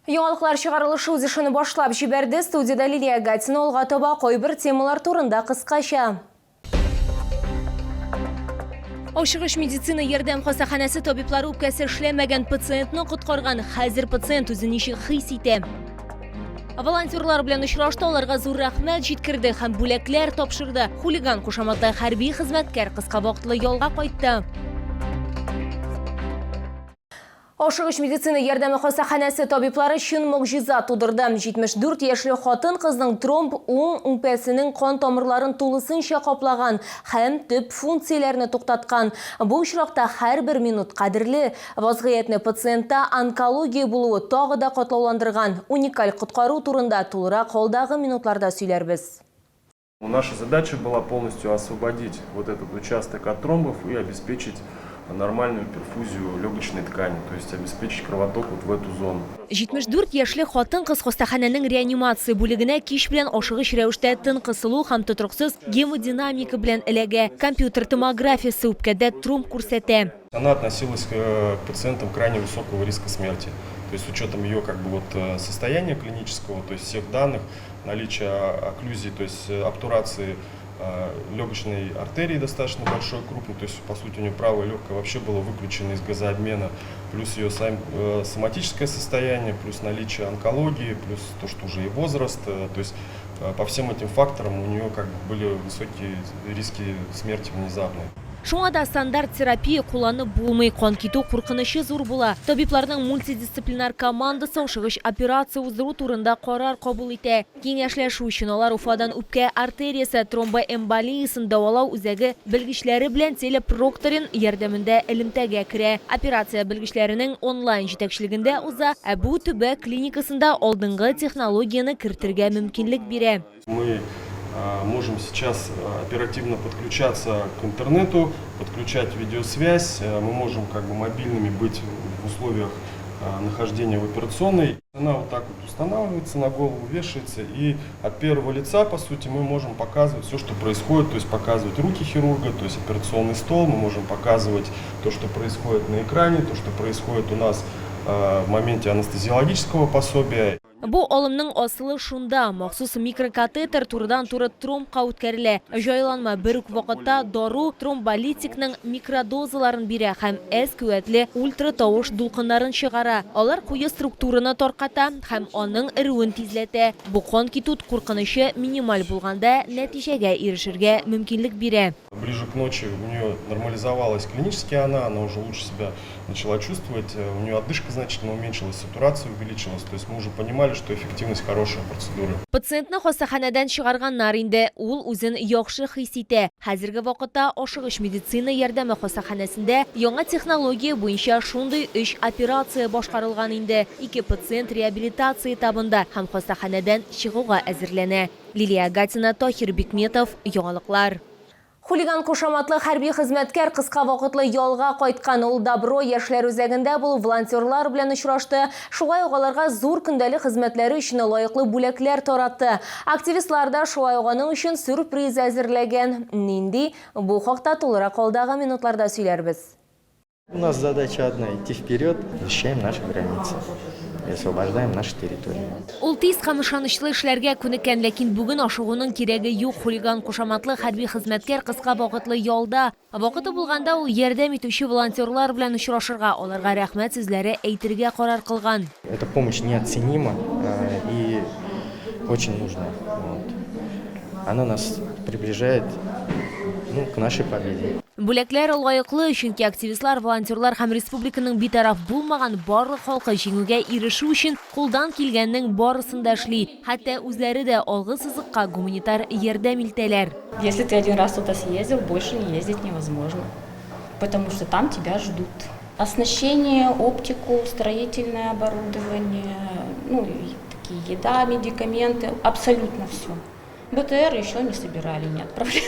Яңалыклар чыгарылышы үз ишин башлап җибәрде. Студияда Лилия Гатина олга таба койбер темалар турында кыскача. Ашыгыш медицина ярдәм хастаханәсе табиблары үпкәсе эшләмәгән пациентны коткарган. Хәзер пациент үзен ничек хис итә? Волонтерлар белән очрашты, аларга зур рәхмәт җиткерде һәм бүләкләр тапшырды. Хулиган кушаматлы хәрби хезмәткәр кыска вакытлы ялга кайтты. Ашыгыш медицина ярдәме хастаханәсе табиблары чын могҗиза тудырды. 74 яшьле хатын кызның тромб уң үпкәсенең кан тамырларын тулысынча каплаган һәм төп функцияләрне туктаткан. Бу очракта һәрбер минут кадерле. Вазгыятьне пациентта онкология булуы тагы да катлауландырган. Уникаль коткару турында тулырак алдагы минутларда сөйләрбез. Наша задача была полностью освободить вот этот участок от тромбов и обеспечить нормальную перфузию легочной ткани, то есть обеспечить кровоток вот в эту зону. 74 яшьле хатын кыз хастаханәнең реанимация бүлегенә кич белән ашыгыч рәвештә тын кысылу һәм тотрыксыз гемодинамика белән эләгә. Компьютер томографиясе үпкәдә тромб күрсәтә. Она относилась к пациентам крайне высокого риска смерти. То есть с учетом ее состояния клинического, то есть всех данных, наличия окклюзии, то есть обтурации легочной артерии достаточно большой, крупной, то есть по сути у нее правое легкое вообще было выключено из газообмена, плюс ее соматическое состояние, плюс наличие онкологии, плюс то, что уже и возраст, то есть по всем этим факторам у нее были высокие риски смерти внезапной. Шуңа да стандарт терапия кулланып булмый, кан китү куркынычы зур була. Табибларның мультидисциплинар командасы ашыгыч операция уздыру турында карар кабул итә. Киңәшләшү өчен алар Уфадан үпкә артериясе тромбоэмболиясын дәвалау үзәге белгечләре белән телепрокторин ярдәмендә элемтәгә керә. Операция белгечләренең онлайн җитәкчелегендә уза, бу төбәк клиникасында алдынгы технологияны кертергә мөмкинлек бирә. Мы можем сейчас оперативно подключаться к интернету, подключать видеосвязь. Мы можем мобильными быть в условиях нахождения в операционной. Она вот так вот устанавливается, на голову вешается, и от первого лица, по сути, мы можем показывать все, что происходит, то есть показывать руки хирурга, то есть операционный стол, мы можем показывать то, что происходит на экране, то, что происходит у нас в моменте анестезиологического пособия. Бу алымның асылы шунда, махсус микрокатетер турыдан-туры тромбка үткәрелә. Җайланма бер үк вакытта дару тромболитикның микродозаларын бирә һәм әз куәтле ультратавыш дулкыннарын чыгара. Алар куе структураны тарката һәм аның ируын тизләтә. Бу кан китү куркынычы минималь булганда нәтиҗәгә ирешергә мөмкинлек бирә. Ближе к ночи у нее нормализовалась клинически она уже лучше себя начала чувствовать, у нее отдышка значительно уменьшилась, сатурация увеличилась, то есть мы уже понимали, что эффективность хорошая процедура. Пациентны хастаханәдән чыгарганнар инде, ул үзен яхшы хис итә. Хәзерге вакытта ашыгыч медицина ярдәме хастаханәсендә яңа технология буенча шундый 3 операция башкарылган инде. 2 пациент реабилитация этабында һәм хастаханәдән чыгуга әзерләнә. Лилия Гатина, Тахир Бикметов, яңалыклар. Хулиган кушаматлы хәрби хезмәткәр кыска вакытлы ялга кайткан. Ул Добро яшьләр үзәгендә булып волонтерлар белән очрашты. Шулай ук аларга зур көндәлек хезмәтләре өчен лаеклы бүләкләр таратты. Активистлар да шулай ук аның өчен сюрприз әзерләгән. Нинди? Бу хакта тулырак алдагы минутларда сөйләрбез. У нас задача одна – идти вперед, защищаем наши границы и освобождаем наши территории. Ул тиз һәм ышанычлы эшләргә күнеккән, ләкин бүген ашыгуның кирәге юк. Хулиган кушаматлы хәрби хезмәткәр кыска вакытлы ялда. Вакыты булганда ул ярдәм итүче волонтерлар белән очрашырга, аларга рәхмәт сүзләре әйтергә карар кылган. Эта помощь неоценима и очень нужна. Она нас приближает к нашей победе. Бүләкләр лаеклы, чөнки активистлар, волонтерлар һәм республиканың битараф булмаган барлык халкы җиңүгә ирешү өчен кулдан килгәннең барысын да эшли. Хәтта үзләре дә алгы сызыкка гуманитар ярдәм итәләр. Если ты один раз туда съездил, больше не ездить невозможно, потому что там тебя ждут. Оснащение, оптику, строительное оборудование, такие еда, медикаменты, абсолютно все. БТР еще не собирали, не отправляли.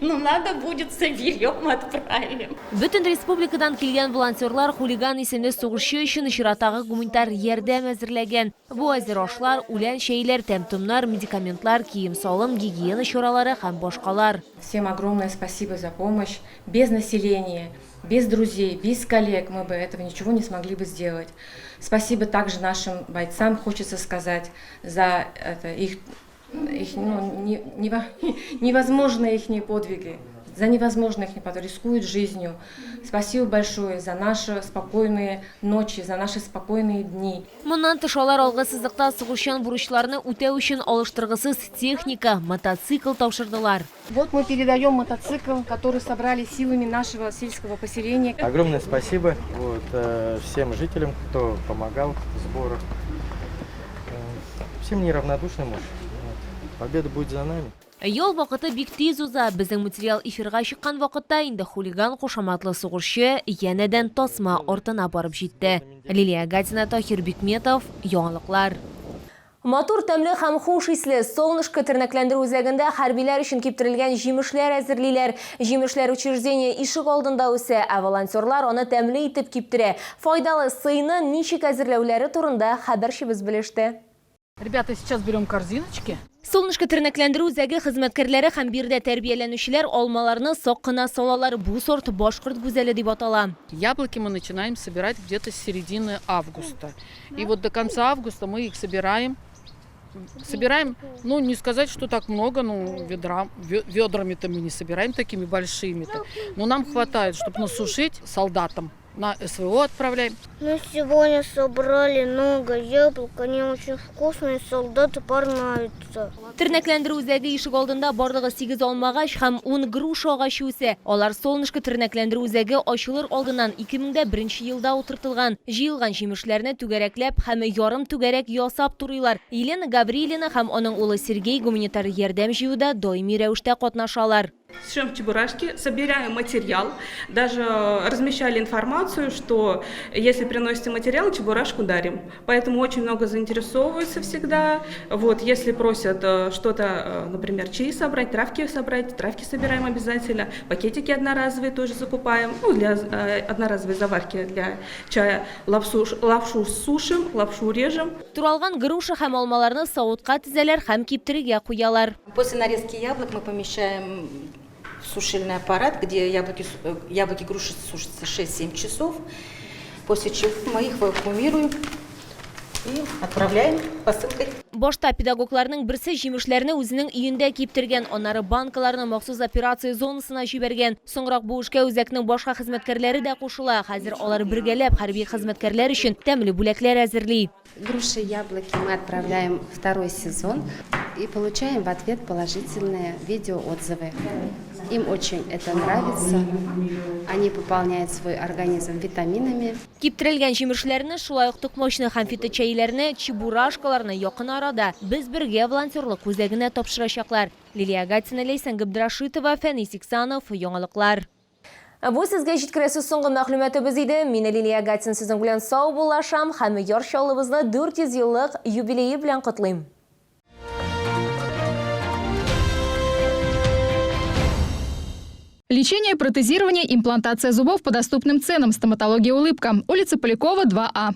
Надо будет, соберем, отправим. Бөтен республикадан килгән волонтерлар хулиган исемле сугышчы өчен чиратагы гуманитар ярдәм әзерләгән. Бу әзер ашлар, үлән чәйләр, тәмтумнар, медикаментлар, кием-салым, гигиена чаралары һәм башкалар. Всем огромное спасибо за помощь. Без населения Без друзей, без коллег мы бы этого ничего не смогли бы сделать. Спасибо также нашим бойцам, хочется сказать, за это, их невозможные их подвиги. За невозможно их не подвиг, рискуют жизнью. Спасибо большое за наши спокойные ночи, за наши спокойные дни. Моннан тыш алар алгысызлыкта сугышчан бурычларны үтәү өчен алыштыргысыз техника, мотоцикл тапшырдылар. Вот мы передаем мотоцикл, который собрали силами нашего сельского поселения. Огромное спасибо всем жителям, кто помогал в сборах. Всем неравнодушным. Победа будет за нами. Йол вакыты бик тиз уза. Безнең материал эфирга чыккан вакытта инде хулиган кушаматлы сугышчы янәдән тасма артына барып җитте. Лилия Гатина, Тахир Бикметов, яңалыклар. Матур тәмле һәм хуш исле солнышко тернәкләндерү үзәгендә хәрбиләр өчен киптерелгән җимешләр әзерлиләр. Җимешләр учреждение ишек алдында үсә, ә волонтерлар аны тәмле итеп киптерә. Файдалы сыйны ничек әзерләүләре турында хәбәрчебез белеште. Ребята, сейчас берем корзиночки. Солнышко тернәкләндерү үзәге хезмәткәрләре һәм бирдә тәрбияләнүчеләр алмаларны сак кына салалар. Бу сорт башкорт гүзәле дип атала. Яблоки мы начинаем собирать где-то с середины августа. И вот до конца августа мы их собираем. Ну, не сказать, что так много, ну, ведрами-то мы не собираем такими большими-то. Но нам хватает, чтобы насушить солдатам. На СВО отправляем. Мы сегодня собрали много яблок, они очень вкусные, солдаты понравятся. Тернәкләндерү үзәге ишек алдында барлыгы 8 алмагач һәм 10 груш агачы үсә. Алар солнышко тернәкләндерү үзәге ачылыр алдыннан 2001 елда утыртылган. Җыелган җимешләрне түгәрәкләп һәм ярым түгәрәк ясап турыйлар. Елена Гаврилина һәм аның улы Сергей гуманитар ярдәм җыюда даими рәвештә катнашалар. Шьем чебурашки, собираем материал, даже размещали информацию, что если приносите материал, чебурашку дарим. Поэтому очень много заинтересовываются всегда. Вот, если просят что-то, например, чаи собрать, травки собираем обязательно. Пакетики одноразовые тоже закупаем, ну, для одноразовой заварки для чая. Лапшу сушим, лапшу режем. Туралган груша һәм алмаларны савытка тезәләр һәм киптерергә куялар. После нарезки яблок мы помещаем в сушильный аппарат, где яблоки груши сушатся 6-7 часов. После чего мы их вакуумируем и отправляем посылкой. Башта педагогларның берсе җимешләрне үзенең өендә киптергән, аннары банкаларны махсус операция зонасына җибәргән. Соңрак бу эшкә үзәкнең башка хезмәткәрләре дә кушыла. Хәзер алар бергәләп хәрби хезмәткәрләр өчен тәмле бүләкләр әзерли. Груши и яблоки мы отправляем второй сезон и получаем в ответ положительные видеоотзывы. Им очень это нравится. Они пополняют свой организм витаминами. Киптерелгән җимешләрне, шулай ук тукмачны һәм фиточәйләрне, чебурашкаларны якын арада без бергә волонтерлык үзәгенә тапшырачаклар. Лилия Гатина, Лейсан Габдрашитова, Фәнис Иксанов, яңалыклар. Бу сезгә җиткерәсе соңгы мәгълүматыбыз иде. Мин Лилия Гатина сезнең белән сау булашам һәм яр чалыбызны 400 еллык юбилее белән котлыйм. Лечение, протезирование, имплантация зубов по доступным ценам. Стоматология «Улыбка». Улица Полякова, 2А.